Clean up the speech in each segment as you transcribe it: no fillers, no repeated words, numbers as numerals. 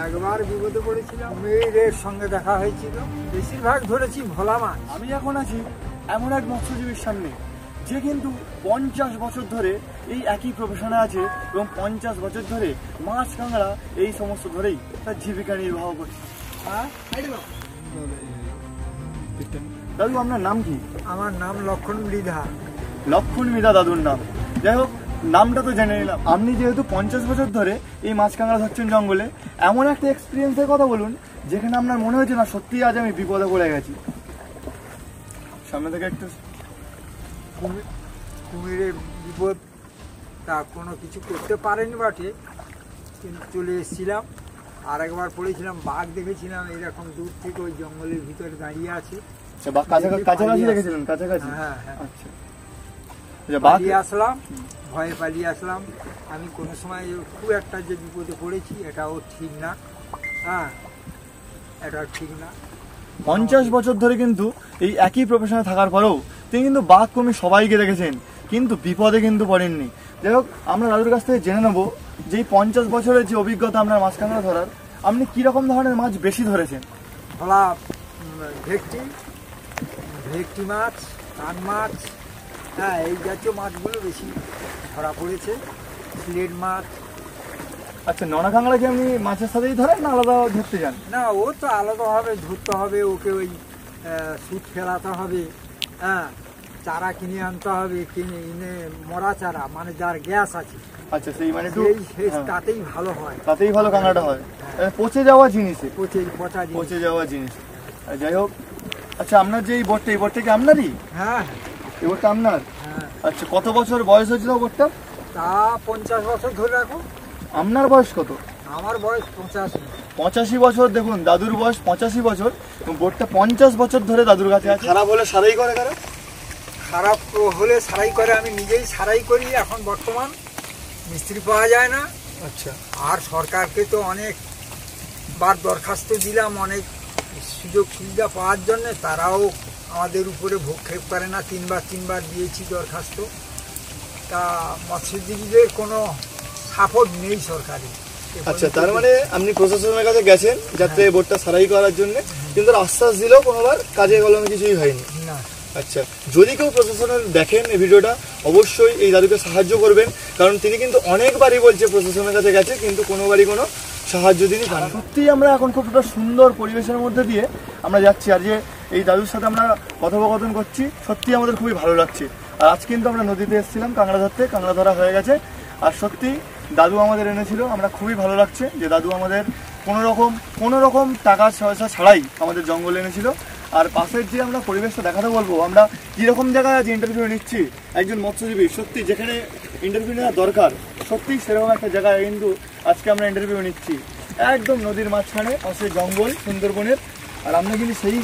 একবার বিপদে পড়েছিলাম, মেয়ের সঙ্গে দেখা হয়েছিল, বেশিরভাগ ধরেছি ভোলা মাছ। আমি এখন আছি এমন এক মৎস্যজীবীর সামনে যে কিন্তু 50 বছর ধরে এই একই প্রফেশনে আছে এবং 50 বছর ধরে মাছ কাঁকড়া এই সমস্ত ধরেই তার জীবিকা নির্বাহ করছে। দাদু আপনার নাম কি? আমার নাম লক্ষণ মৃধা। লক্ষণ মৃধা দাদুর নাম। যাই হোক, নামটা তো জেনে নিলাম। আপনি যেহেতু 50 বছর ধরে এই মাছ কাঁকড়া ধরছেন জঙ্গলে, এমন একটা এক্সপিরিয়েন্সের কথা বলুন যেখানে আপনার মনে হয়েছে না সত্যি আজ আমি বিপদে পড়ে গেছি। সামনে থেকে একটু। কুমিরের বিপদ তা কোনো কিছু করতে পারেনি বটে, কিন্তু চলে এসেছিলাম। আর একবার পড়েছিলাম, বাঘ দেখেছিলাম এরকম দূর থেকে, ওই জঙ্গলের ভিতরে দাঁড়িয়ে আছে। কাছাকাছি দেখেছিলেন? কাছাকাছি। হ্যাঁ হ্যাঁ। আচ্ছা, পালিয়ে আসলাম, ভয়ে পালিয়ে আসলাম। আমি কোনো সময় খুব একটা যে বিপদে পড়েছি এটাও ঠিক না। হ্যাঁ, এটাও ঠিক না। 50 বছর ধরে কিন্তু এই একই প্রফেশনে থাকার পরেও তিনি কিন্তু বাঘ কুমির সবাইকে দেখেছেন, কিন্তু বিপদে কিন্তু পড়েননি। যাই হোক, আমরা দাদুর কাছ থেকে জেনে নেবো যে এই 50 বছরের যে অভিজ্ঞতা আপনার মাছ কাঁকড়া ধরার, আপনি কিরকম ধরনের মাছ বেশি ধরেছেন? ভোলা, ভেটকি মাছ, কান মাছ, হ্যাঁ এই জাতীয় মাছগুলো বেশি ধরা পড়েছে। সিলেট মাছ। আচ্ছা, নোনা কাঁকড়া কি আপনি মাছের সাথেই ধরেন না আলাদা ধরতে যান? না, ও তো আলাদাভাবে ধরতে হবে, ওকে ওই সুট ফেলাতে হবে, হ্যাঁ চারা কিনে আনতে হবে, কিনে এনে মরা চারা, মানে যার গ্যাস আছে। আচ্ছা, সেই মানে তাতেই ভালো হয়, তাতেই ভালো কাঁকড়াটা হয়। পচে যাওয়া জিনিসে, পচে যাওয়া জিনিস। যাই হোক, আচ্ছা আপনার যে এই বোটটা, এই বোটটা কি আপনারই? হ্যাঁ, এই বোটটা আপনার? হ্যাঁ। আচ্ছা, কত বছর বয়স হয়েছিল বোটটা? তা 50 বছর ধরে রাখো। আপনার বয়স কত? আমার বয়স 85। 85 বছর। দেখুন, দাদুর বয়স 85 বছর, বোটটা 50 বছর ধরে দাদুর কাছে আছে। খারাপ হলে সারাই করে কারা? খারাপ হলে সারাই করে, আমি নিজেই সারাই করি। এখন বর্তমান মিস্ত্রি পাওয়া যায় না। আচ্ছা। আর সরকারকে তো অনেকবার দরখাস্ত দিলাম অনেক সুযোগ সুবিধা পাওয়ার জন্য, তারাও আমাদের উপরে ভূক্ষেপ করে না। তিনবার দিয়েছি দরখাস্ত, তা মৎস্যজীবীদের কোনো সাপোর্ট নেই সরকারি। আচ্ছা, তার মানে আপনি প্রশাসনের কাছে গেছেন যাতে বোটটা সারাই করার জন্য, কিন্তু আশ্বাস দিলেও কোনোবার কাজে কলমে কিছুই হয়নি না। আচ্ছা, যদি কেউ প্রশাসনের দেখেন এই ভিডিওটা, অবশ্যই এই দাদুকে সাহায্য করবেন, কারণ তিনি কিন্তু অনেকবারই বলছে প্রশাসনের কাছে গেছে, কিন্তু কোনোবারই কোনো সাহায্য তিনি পান। সত্যিই আমরা এখন খুব একটা সুন্দর পরিবেশের মধ্যে দিয়ে আমরা যাচ্ছি, আর যে এই দাদুর সাথে আমরা কথোপকথন করছি, সত্যি আমাদের খুবই ভালো লাগছে। আর আজ কিন্তু আমরা নদীতে এসেছিলাম কাঁকড়া ধরতে, কাঁকড়া ধরা হয়ে গেছে। আর সত্যি দাদু আমাদের এনেছিল, আমরা খুবই ভালো লাগছে যে দাদু আমাদের কোনো রকম টাকা পয়সা ছাড়াই আমাদের জঙ্গলে এনেছিল। আর পাশের যে আমরা পরিবেশটা দেখাতে বলবো, আমরা কীরকম জায়গায় আজ ইন্টারভিউ নিচ্ছি একজন মৎস্যজীবী, সত্যি যেখানে ইন্টারভিউ নেওয়া দরকার, সত্যি সেরকম একটা জায়গায় কিন্তু আজকে আমরা ইন্টারভিউ নিচ্ছি। একদম নদীর মাঝখানে, পাশে জঙ্গল, সুন্দরবনের, আর আমরা কিন্তু সেই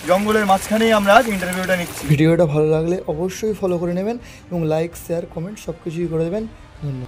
জঙ্গলের মাঝখানেই আমরা আজ ইন্টারভিউটা নিচ্ছি। ভিডিওটা ভালো লাগলে অবশ্যই ফলো করে নেবেন এবং লাইক, শেয়ার, কমেন্ট সব কিছুই করে দেবেন। ধন্যবাদ।